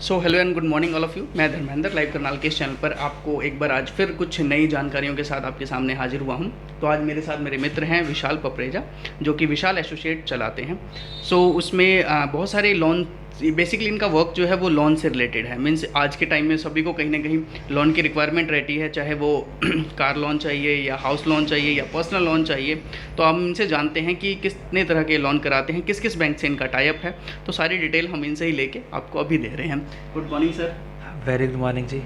So hello and good morning all of you. मैं Dharmendra live Karnal के इस चैनल पर आपको एक बार आज फिर कुछ नई जानकारियों के साथ आपके सामने हाजिर हुआ हूं। तो आज मेरे साथ मेरे मित्र हैं विशाल पपरेजा, जो कि विशाल एसोसिएट चलाते हैं। सो उसमें बहुत सारे लोन, बेसिकली इनका वर्क जो है वो लोन से रिलेटेड है। मीन्स आज के टाइम में सभी को कहीं ना कहीं लोन की रिक्वायरमेंट रहती है, चाहे वो कार लोन चाहिए या हाउस लोन चाहिए या पर्सनल लोन चाहिए। तो हम इनसे जानते हैं कि कितने तरह के लोन कराते हैं, किस किस बैंक से इनका टाई अप है। तो सारी डिटेल हम इनसे ही लेके आपको अभी दे रहे हैं। Good morning sir. Very good morning जी।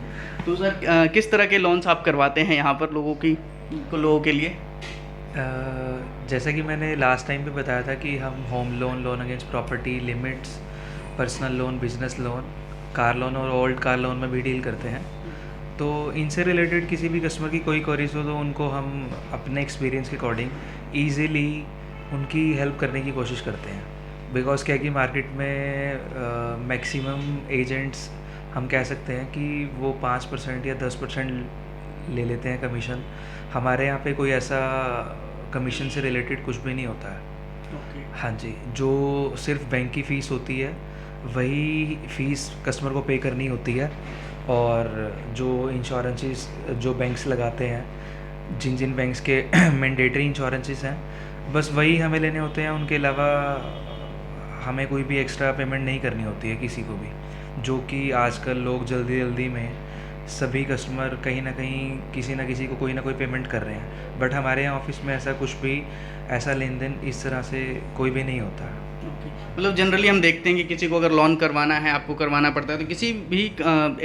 तो सर किस तरह के लोन्स आप करवाते हैं यहाँ पर लोगों के लिए? जैसा कि मैंने लास्ट टाइम भी बताया था कि हम home loan, loan against property, limits, personal loan, business loan, car loan और ओल्ड कार लोन में भी डील करते हैं। तो इनसे रिलेटेड किसी भी कस्टमर की कोई क्वेरीज हो तो उनको हम अपने एक्सपीरियंस के अकॉर्डिंग ईज़िली उनकी हेल्प करने की कोशिश करते हैं। बिकॉज क्या कि मार्केट में मैक्सिमम एजेंट्स हम कह सकते हैं कि वो 5% या 10% ले लेते हैं कमीशन। हमारे यहाँ पे कोई ऐसा कमीशन से रिलेटेड कुछ भी नहीं होता है। ओके। हाँ जी, जो सिर्फ बैंक की फ़ीस होती है वही फ़ीस कस्टमर को पे करनी होती है। और जो इंश्योरेंसेस जो बैंक्स लगाते हैं, जिन जिन बैंक्स के मैंडेटरी इंश्योरेंसेस हैं, बस वही हमें लेने होते हैं। उनके अलावा हमें कोई भी एक्स्ट्रा पेमेंट नहीं करनी होती है किसी को भी, जो कि आजकल लोग जल्दी जल्दी में सभी कस्टमर कहीं ना कहीं किसी ना किसी को कोई ना कोई पेमेंट कर रहे हैं। बट हमारे यहाँ ऑफिस में ऐसा कुछ भी, ऐसा लेन देन इस तरह से कोई भी नहीं होता है। ओके। मतलब जनरली हम देखते हैं कि किसी को अगर लोन करवाना है, आपको करवाना पड़ता है, तो किसी भी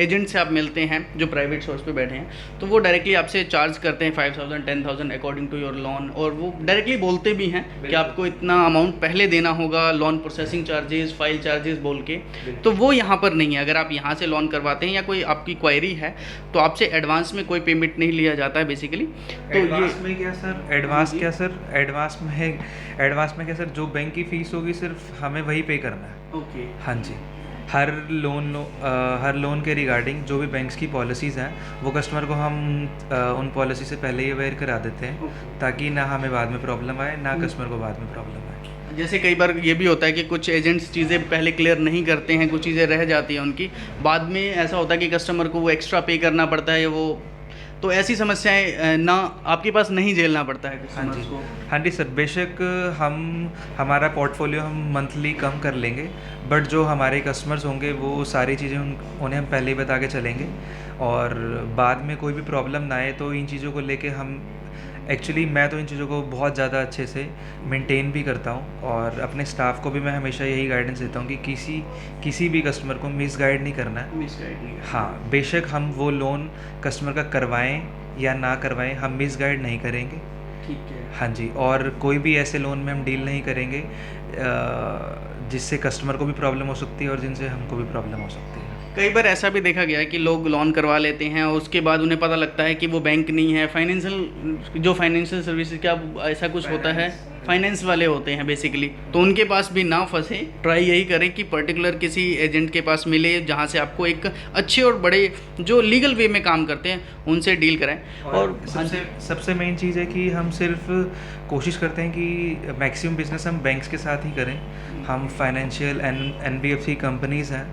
एजेंट से आप मिलते हैं जो प्राइवेट सोर्स पे बैठे हैं, तो वो डायरेक्टली आपसे चार्ज करते हैं 5,000 10,000 अकॉर्डिंग टू योर लोन। और वो डायरेक्टली बोलते भी हैं कि आपको इतना अमाउंट पहले देना होगा, loan processing charges, file charges बोल के। तो वो यहाँ पर नहीं है। अगर आप यहाँ से लोन करवाते हैं या कोई आपकी क्वायरी है तो आपसे एडवांस में कोई पेमेंट नहीं लिया जाता है बेसिकली। तो एडवांस में क्या सर? एडवांस में क्या सर? जो बैंक की फ़ीस होगी सिर्फ हमें वही पे करना है। ओके। हाँ जी। हर लोन के रिगार्डिंग जो भी बैंक्स की पॉलिसीज़ हैं वो कस्टमर को हम उन पॉलिसी से पहले ही अवेयर करा देते हैं, ताकि ना हमें बाद में प्रॉब्लम आए, ना कस्टमर को बाद में प्रॉब्लम आए। जैसे कई बार ये भी होता है कि कुछ एजेंट्स चीज़ें पहले क्लियर नहीं करते हैं, कुछ चीज़ें रह जाती हैं उनकी, बाद में ऐसा होता है कि कस्टमर को वो एक्स्ट्रा पे करना पड़ता है। वो तो ऐसी समस्याएं ना आपके पास नहीं झेलना पड़ता है हाँ कस्टमर्स जी, को। हाँ जी सर। बेशक हमारा पोर्टफोलियो हम मंथली कम कर लेंगे, बट जो हमारे कस्टमर्स होंगे वो सारी चीज़ें उन्हें हम पहले ही बता के चलेंगे। और बाद में कोई भी प्रॉब्लम ना आए, तो इन चीज़ों को लेके हम एक्चुअली मैं तो इन चीज़ों को बहुत ज़्यादा अच्छे से मेंटेन भी करता हूँ। और अपने स्टाफ को भी मैं हमेशा यही गाइडेंस देता हूँ कि किसी भी कस्टमर को मिसगाइड नहीं करना है। मिसगाइड नहीं। हाँ, बेशक हम वो लोन कस्टमर का करवाएं या ना करवाएं, हम मिसगाइड नहीं करेंगे। ठीक है। हाँ जी। और कोई भी ऐसे लोन में हम डील नहीं करेंगे जिससे कस्टमर को भी प्रॉब्लम हो सकती है और जिनसे हमको भी प्रॉब्लम हो सकती है। कई बार ऐसा भी देखा गया है कि लोग लोन करवा लेते हैं और उसके बाद उन्हें पता लगता है कि वो बैंक नहीं है, फाइनेंशियल सर्विसेज क्या ऐसा कुछ होता है, फाइनेंस वाले होते हैं बेसिकली। तो उनके पास भी ना फंसे, ट्राई यही करें कि पर्टिकुलर किसी एजेंट के पास मिले जहाँ से आपको एक अच्छे और बड़े जो लीगल वे में काम करते हैं उनसे डील करें। और सबसे मेन चीज़ है कि हम सिर्फ कोशिश करते हैं कि मैक्सिमम बिजनेस हम बैंक्स के साथ ही करें। हम फाइनेंशियल NBFC कंपनीज़ हैं,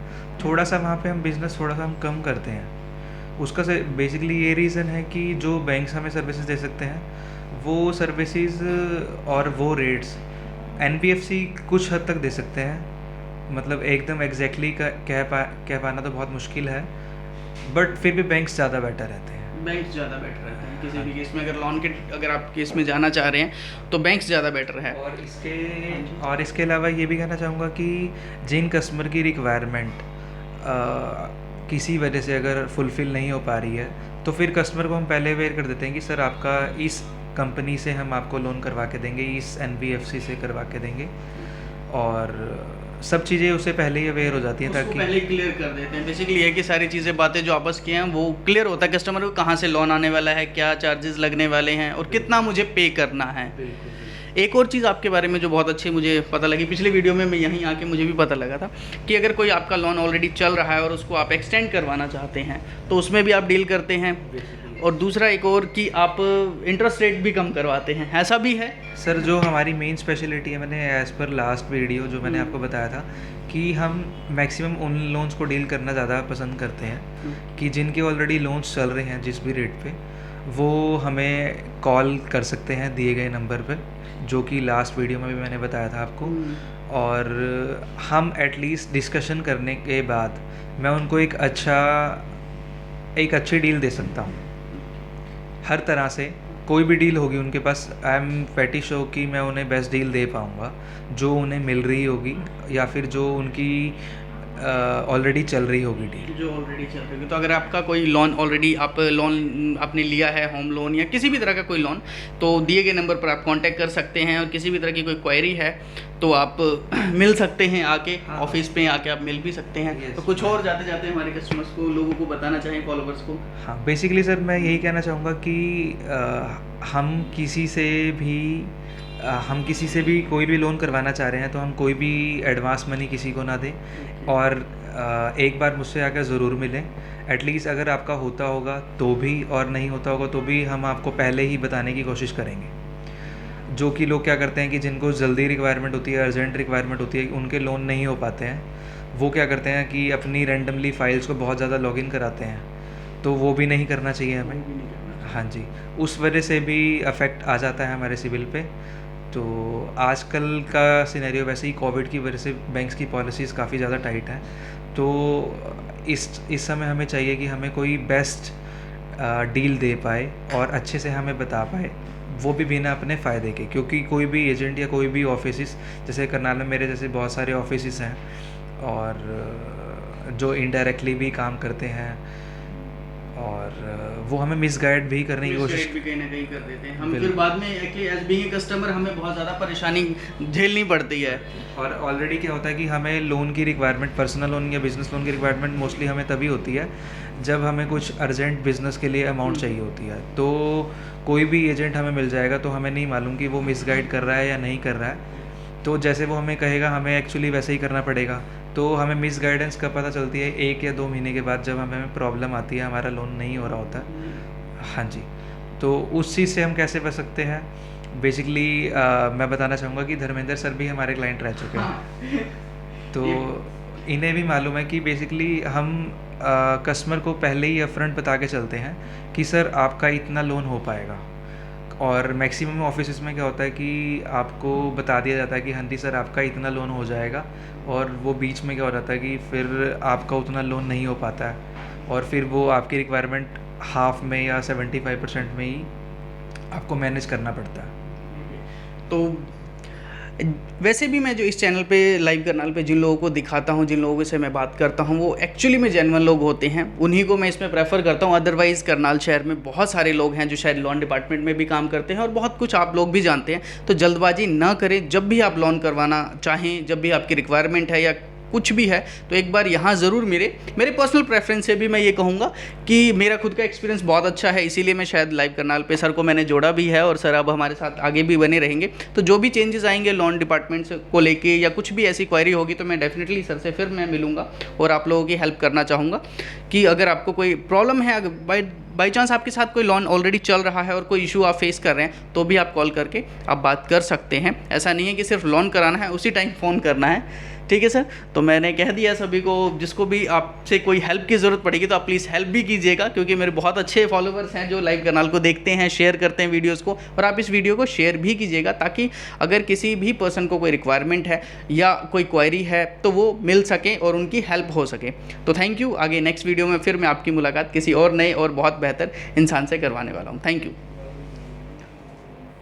थोड़ा सा वहाँ पे हम बिज़नेस थोड़ा सा हम कम करते हैं। उसका से बेसिकली ये रीज़न है कि जो बैंक्स हमें सर्विसेज दे सकते हैं वो सर्विसेज और वो रेट्स NBFC कुछ हद तक दे सकते हैं। मतलब एकदम एग्जैक्टली कह पाना तो बहुत मुश्किल है, बट फिर भी बैंक्स ज़्यादा बेटर रहते हैं। बैंक्स ज़्यादा बेटर रहते हैं किसी भी केस में। अगर आप केस में जाना चाह रहे हैं तो बैंक्स ज़्यादा बेटर है। और इसके अलावा ये भी कहना चाहूँगा कि जिन कस्टमर की रिक्वायरमेंट किसी वजह से अगर फुलफ़िल नहीं हो पा रही है, तो फिर कस्टमर को हम पहले अवेयर कर देते हैं कि सर आपका इस कंपनी से हम आपको लोन करवा के देंगे, इस NBFC से करवा के देंगे। और सब चीज़ें उससे पहले ही अवेयर हो जाती हैं, ताकि पहले क्लियर कर देते हैं। बेसिकली ये कि सारी चीज़ें, बातें जो आपस की हैं वो क्लियर होता है कस्टमर को, कहाँ से लोन आने वाला है, क्या चार्जेस लगने वाले हैं और कितना मुझे पे करना है। एक और चीज़ आपके बारे में जो बहुत अच्छी मुझे पता लगी, पिछले वीडियो में मैं यहीं आके मुझे भी पता लगा था कि अगर कोई आपका लोन ऑलरेडी चल रहा है और उसको आप एक्सटेंड करवाना चाहते हैं तो उसमें भी आप डील करते हैं। और दूसरा एक और कि आप इंटरेस्ट रेट भी कम करवाते हैं, ऐसा भी है? सर जो हमारी मेन स्पेशलिटी है, मैंने एज़ पर लास्ट वीडियो जो मैंने आपको बताया था कि हम मैक्सिमम उन लोन्स को डील करना ज़्यादा पसंद करते हैं कि जिनके ऑलरेडी लोन्स चल रहे हैं जिस भी रेट पे, वो हमें कॉल कर सकते हैं दिए गए नंबर पे, जो कि लास्ट वीडियो में भी मैंने बताया था आपको। और हम एटलीस्ट डिस्कशन करने के बाद मैं उनको एक अच्छी डील दे सकता हूँ। हर तरह से कोई भी डील होगी उनके पास, आई एम पेटी श्योर कि मैं उन्हें बेस्ट डील दे पाऊँगा जो उन्हें मिल रही होगी या फिर जो उनकी ऑलरेडी चल रही होगी डील, जो ऑलरेडी चल रही होगी। तो अगर आपका कोई लोन ऑलरेडी लोन आपने लिया है, होम लोन या किसी भी तरह का कोई लोन, तो दिए गए नंबर पर आप कांटेक्ट कर सकते हैं। और किसी भी तरह की कोई क्वेरी है तो आप मिल सकते हैं आके, ऑफिस पे आके आप मिल भी सकते हैं। तो कुछ और जाते जाते हमारे कस्टमर्स को, लोगों को बताना चाहें, फॉलोवर्स को? हाँ, बेसिकली सर मैं यही कहना चाहूँगा कि हम किसी से भी कोई भी लोन करवाना चाह रहे हैं तो हम कोई भी एडवांस मनी किसी को ना दें, और एक बार मुझसे आकर ज़रूर मिलें। एटलीस्ट अगर आपका होता होगा तो भी, और नहीं होता होगा तो भी, हम आपको पहले ही बताने की कोशिश करेंगे। जो कि लोग क्या करते हैं कि जिनको जल्दी रिक्वायरमेंट होती है, अर्जेंट रिक्वायरमेंट होती है, उनके लोन नहीं हो पाते हैं, वो क्या करते हैं कि अपनी रैंडमली फाइल्स को बहुत ज़्यादा लॉगिन कराते हैं, तो वो भी नहीं करना चाहिए हमें। हाँ जी, उस वजह से भी अफेक्ट आ जाता है हमारे सिविल पे। तो आजकल का सिनेरियो वैसे ही कोविड की वजह से बैंक्स की पॉलिसीज़ काफ़ी ज़्यादा टाइट हैं, तो इस समय हमें चाहिए कि हमें कोई बेस्ट डील दे पाए और अच्छे से हमें बता पाए, वो भी बिना अपने फ़ायदे के। क्योंकि कोई भी एजेंट या कोई भी ऑफिस, जैसे करनाल में मेरे जैसे बहुत सारे ऑफिस हैं और जो इनडायरेक्टली भी काम करते हैं, और वो हमें मिसगाइड भी करने की कोशिश भी कहीं ना कहीं कर देते हैं। हम फिर बाद में एज बीइंग कस्टमर हमें बहुत ज़्यादा परेशानी झेलनी पड़ती है। और ऑलरेडी क्या होता है कि हमें लोन की रिक्वायरमेंट, पर्सनल लोन या बिज़नेस लोन की रिक्वायरमेंट मोस्टली हमें तभी होती है जब हमें कुछ अर्जेंट बिज़नेस के लिए अमाउंट चाहिए होती है। तो कोई भी एजेंट हमें मिल जाएगा, तो हमें नहीं मालूम कि वो मिसगाइड कर रहा है या नहीं कर रहा है। तो जैसे वो हमें कहेगा हमें एक्चुअली वैसे ही करना पड़ेगा। तो हमें मिस गाइडेंस कब पता चलती है? 1 या 2 महीने के बाद, जब हमें प्रॉब्लम आती है, हमारा लोन नहीं हो रहा होता है। हाँ जी, तो उस चीज़ से हम कैसे बच सकते हैं? बेसिकली मैं बताना चाहूँगा कि धर्मेंद्र सर भी हमारे क्लाइंट रह चुके हैं, तो इन्हें भी मालूम है कि बेसिकली हम कस्टमर को पहले ही अपफ्रंट बता के चलते हैं कि सर आपका इतना लोन हो पाएगा। और मैक्सिमम ऑफिस में क्या होता है कि आपको बता दिया जाता है कि हाँ जी सर आपका इतना लोन हो जाएगा, और वो बीच में क्या हो जाता है कि फिर आपका उतना लोन नहीं हो पाता है, और फिर वो आपकी रिक्वायरमेंट हाफ में या 75% में ही आपको मैनेज करना पड़ता है। तो वैसे भी मैं जो इस चैनल पे, लाइव करनाल पे जिन लोगों को दिखाता हूँ, जिन लोगों से मैं बात करता हूँ, वो एक्चुअली में जेन्युइन लोग होते हैं, उन्हीं को मैं इसमें प्रेफर करता हूँ। अदरवाइज़ करनाल शहर में बहुत सारे लोग हैं जो शायद लोन डिपार्टमेंट में भी काम करते हैं, और बहुत कुछ आप लोग भी जानते हैं। तो जल्दबाजी ना करें, जब भी आप लोन करवाना चाहें, जब भी आपकी रिक्वायरमेंट है या कुछ भी है, तो एक बार यहाँ ज़रूर मेरे पर्सनल प्रेफरेंस से भी मैं ये कहूँगा कि मेरा खुद का एक्सपीरियंस बहुत अच्छा है, इसीलिए मैं शायद लाइव करनाल पे सर को मैंने जोड़ा भी है, और सर अब हमारे साथ आगे भी बने रहेंगे। तो जो भी चेंजेस आएंगे लोन डिपार्टमेंट को लेके या कुछ भी ऐसी क्वेरी होगी, तो मैं डेफिनेटली सर से फिर मैं मिलूँगा और आप लोगों की हेल्प करना चाहूँगा कि अगर आपको कोई प्रॉब्लम है, बाई चांस आपके साथ कोई लोन ऑलरेडी चल रहा है और कोई इशू आप फेस कर रहे हैं, तो भी आप कॉल करके आप बात कर सकते हैं। ऐसा नहीं है कि सिर्फ लोन कराना है उसी टाइम फ़ोन करना है, ठीक है सर? तो मैंने कह दिया सभी को, जिसको भी आपसे कोई हेल्प की ज़रूरत पड़ेगी तो आप प्लीज़ हेल्प भी कीजिएगा, क्योंकि मेरे बहुत अच्छे फॉलोवर्स हैं जो लाइव करनाल को देखते हैं, शेयर करते हैं वीडियोस को, और आप इस वीडियो को शेयर भी कीजिएगा, ताकि अगर किसी भी पर्सन को कोई रिक्वायरमेंट है या कोई क्वेरी है तो वो मिल सके और उनकी हेल्प हो सके। तो थैंक यू। आगे नेक्स्ट वीडियो में फिर मैं आपकी मुलाकात किसी और नए और बहुत बेहतर इंसान से करवाने वाला हूँ। Thank you.